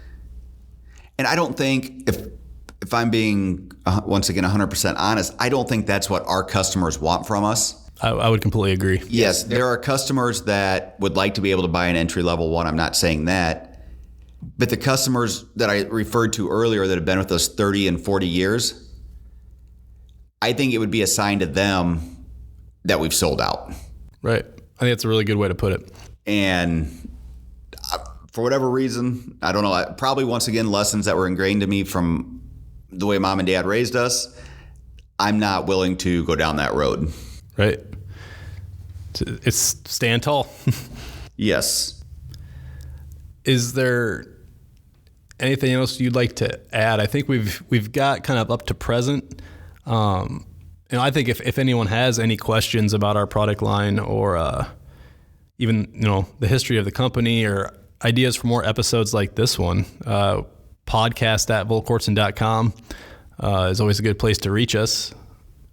And I don't think, if I'm being, once again, 100% honest, I don't think that's what our customers want from us. I would completely agree. Yes, there are customers that would like to be able to buy an entry-level one. I'm not saying that. But the customers that I referred to earlier that have been with us 30 and 40 years, I think it would be a sign to them that we've sold out. Right. I think that's a really good way to put it. And for whatever reason, I don't know, probably once again, lessons that were ingrained to me from the way Mom and Dad raised us, I'm not willing to go down that road. Right. It's stand tall. Yes. Is there anything else you'd like to add? I think we've got kind of up to present. I think if anyone has any questions about our product line or even the history of the company or ideas for more episodes like this one, podcast@volquartsen.com is always a good place to reach us.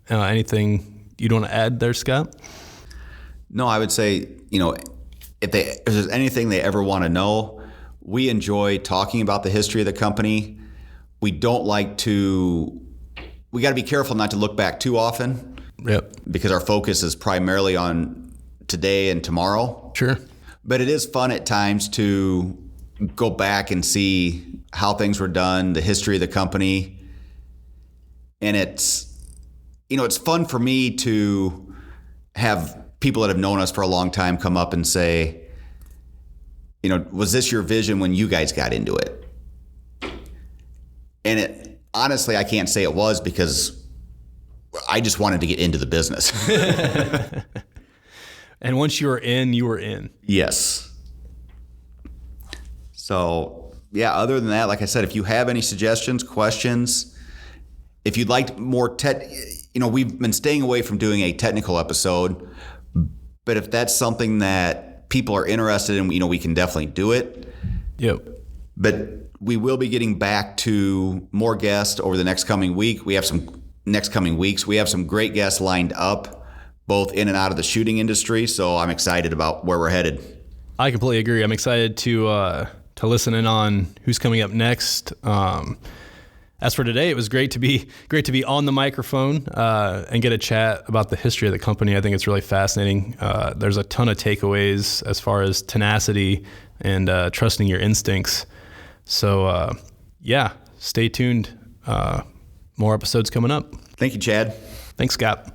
Anything you'd want to add there, Scott? No, I would say, if there's anything they ever want to know, we enjoy talking about the history of the company. We don't like to, we got to be careful not to look back too often. Yep. Because our focus is primarily on today and tomorrow. Sure. But it is fun at times to go back and see how things were done, the history of the company. And it's fun for me to have people that have known us for a long time come up and say, was this your vision when you guys got into it? And honestly, I can't say it was because I just wanted to get into the business. And once you were in, you were in. Yes. So, yeah, other than that, like I said, if you have any suggestions, questions, if you'd like more we've been staying away from doing a technical episode, but if that's something that people are interested in, we can definitely do it. Yep. But we will be getting back to more guests over the next coming week. We have some great guests lined up, both in and out of the shooting industry. So I'm excited about where we're headed. I completely agree. I'm excited to listen in on who's coming up next. As for today, it was great to be on the microphone and get a chat about the history of the company. I think it's really fascinating. There's a ton of takeaways as far as tenacity and trusting your instincts. So stay tuned. More episodes coming up. Thank you, Chad. Thanks, Scott.